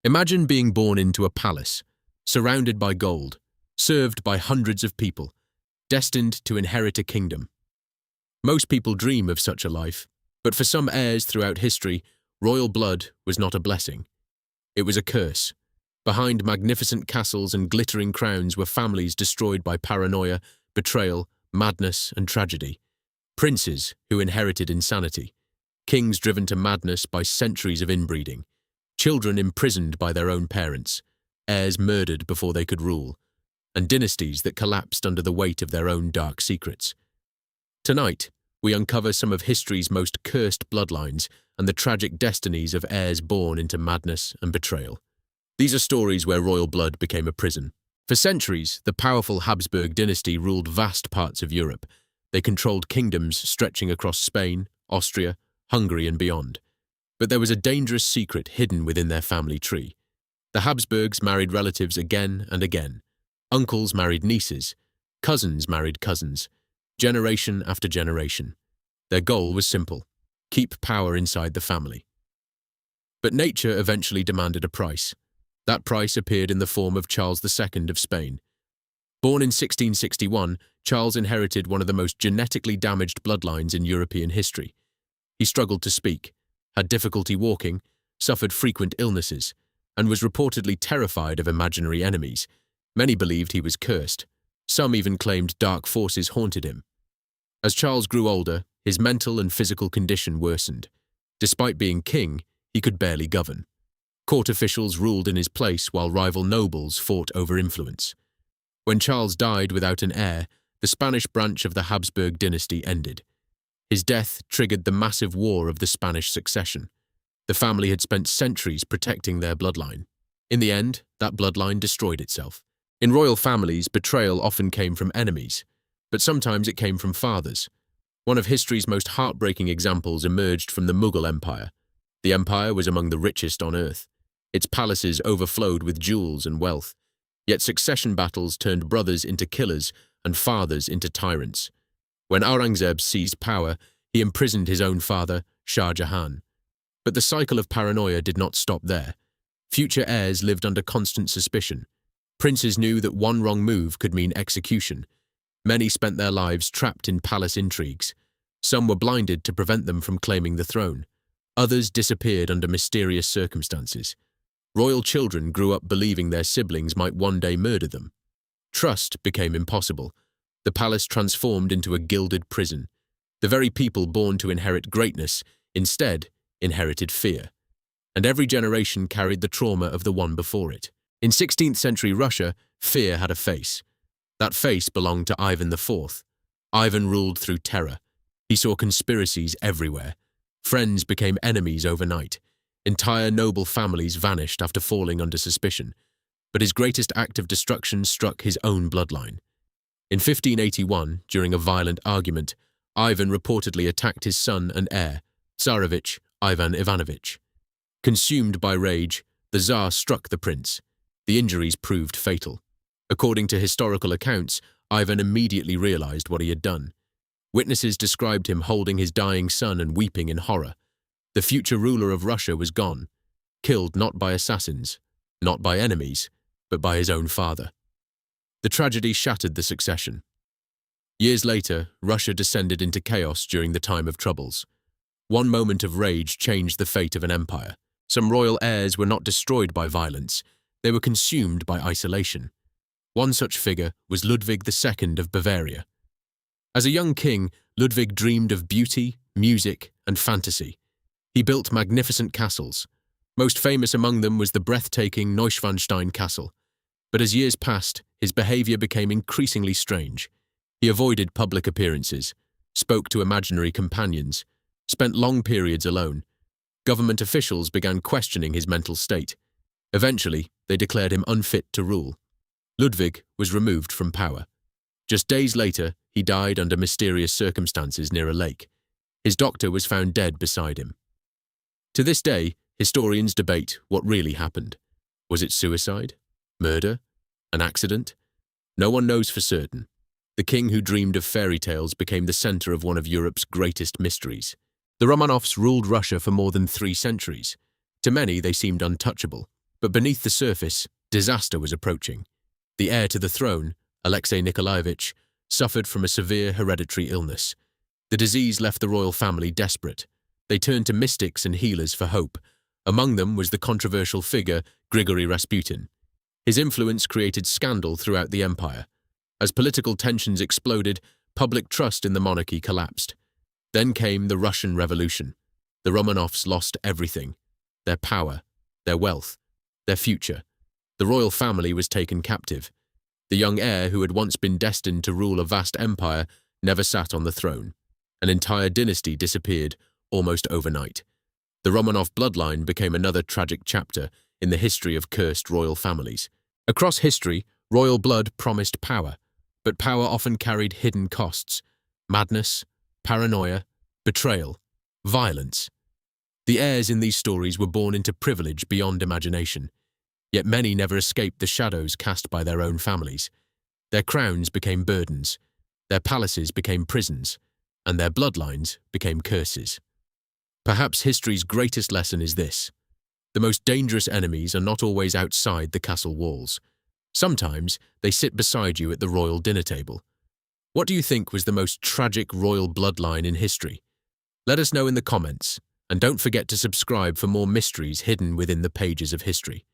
Imagine being born into a palace, surrounded by gold, served by hundreds of people, destined to inherit a kingdom. Most people dream of such a life, but for some heirs throughout history, royal blood was not a blessing. It was a curse. Behind magnificent castles and glittering crowns were families destroyed by paranoia, betrayal, madness, and tragedy. Princes who inherited insanity. Kings driven to madness by centuries of inbreeding. Children imprisoned by their own parents. Heirs murdered before they could rule. And dynasties that collapsed under the weight of their own dark secrets. Tonight, we uncover some of history's most cursed bloodlines and the tragic destinies of heirs born into madness and betrayal. These are stories where royal blood became a prison. For centuries, the powerful Habsburg dynasty ruled vast parts of Europe. They controlled kingdoms stretching across Spain, Austria, Hungary, and beyond. But there was a dangerous secret hidden within their family tree. The Habsburgs married relatives again and again. Uncles married nieces. Cousins married cousins. Generation after generation. Their goal was simple: keep power inside the family. But nature eventually demanded a price. That price appeared in the form of Charles II of Spain. Born in 1661, Charles inherited one of the most genetically damaged bloodlines in European history. He struggled to speak, had difficulty walking, suffered frequent illnesses, and was reportedly terrified of imaginary enemies. Many believed he was cursed. Some even claimed dark forces haunted him. As Charles grew older, his mental and physical condition worsened. Despite being king, he could barely govern. Court officials ruled in his place while rival nobles fought over influence. When Charles died without an heir, the Spanish branch of the Habsburg dynasty ended. His death triggered the massive war of the Spanish succession. The family had spent centuries protecting their bloodline. In the end, that bloodline destroyed itself. In royal families, betrayal often came from enemies, but sometimes it came from fathers. One of history's most heartbreaking examples emerged from the Mughal Empire. The empire was among the richest on earth. Its palaces overflowed with jewels and wealth. Yet succession battles turned brothers into killers and fathers into tyrants. When Aurangzeb seized power, he imprisoned his own father, Shah Jahan. But the cycle of paranoia did not stop there. Future heirs lived under constant suspicion. Princes knew that one wrong move could mean execution. Many spent their lives trapped in palace intrigues. Some were blinded to prevent them from claiming the throne. Others disappeared under mysterious circumstances. Royal children grew up believing their siblings might one day murder them. Trust became impossible. The palace transformed into a gilded prison. The very people born to inherit greatness instead inherited fear. And every generation carried the trauma of the one before it. In 16th century Russia, fear had a face. That face belonged to Ivan IV. Ivan ruled through terror. He saw conspiracies everywhere. Friends became enemies overnight. Entire noble families vanished after falling under suspicion. But his greatest act of destruction struck his own bloodline. In 1581, during a violent argument, Ivan reportedly attacked his son and heir, Tsarevich Ivan Ivanovich. Consumed by rage, the Tsar struck the prince. The injuries proved fatal. According to historical accounts, Ivan immediately realized what he had done. Witnesses described him holding his dying son and weeping in horror. The future ruler of Russia was gone, killed not by assassins, not by enemies, but by his own father. The tragedy shattered the succession. Years later, Russia descended into chaos during the time of troubles. One moment of rage changed the fate of an empire. Some royal heirs were not destroyed by violence, they were consumed by isolation. One such figure was Ludwig II of Bavaria. As a young king, Ludwig dreamed of beauty, music, and fantasy. He built magnificent castles. Most famous among them was the breathtaking Neuschwanstein Castle. But as years passed, his behavior became increasingly strange. He avoided public appearances, spoke to imaginary companions, spent long periods alone. Government officials began questioning his mental state. Eventually, they declared him unfit to rule. Ludwig was removed from power. Just days later, he died under mysterious circumstances near a lake. His doctor was found dead beside him. To this day, historians debate what really happened. Was it suicide? Murder? An accident? No one knows for certain. The king who dreamed of fairy tales became the center of one of Europe's greatest mysteries. The Romanovs ruled Russia for more than 3 centuries. To many, they seemed untouchable. But beneath the surface, disaster was approaching. The heir to the throne, Alexei Nikolaevich, suffered from a severe hereditary illness. The disease left the royal family desperate. They turned to mystics and healers for hope. Among them was the controversial figure Grigory Rasputin. His influence created scandal throughout the empire. As political tensions exploded, public trust in the monarchy collapsed. Then came the Russian Revolution. The Romanovs lost everything: their power, their wealth, their future. The royal family was taken captive. The young heir who had once been destined to rule a vast empire never sat on the throne. An entire dynasty disappeared almost overnight. The Romanov bloodline became another tragic chapter in the history of cursed royal families. Across history, royal blood promised power, but power often carried hidden costs: madness, paranoia, betrayal, violence. The heirs in these stories were born into privilege beyond imagination, yet many never escaped the shadows cast by their own families. Their crowns became burdens, their palaces became prisons, and their bloodlines became curses. Perhaps history's greatest lesson is this: the most dangerous enemies are not always outside the castle walls. Sometimes they sit beside you at the royal dinner table. What do you think was the most tragic royal bloodline in history? Let us know in the comments, and don't forget to subscribe for more mysteries hidden within the pages of history.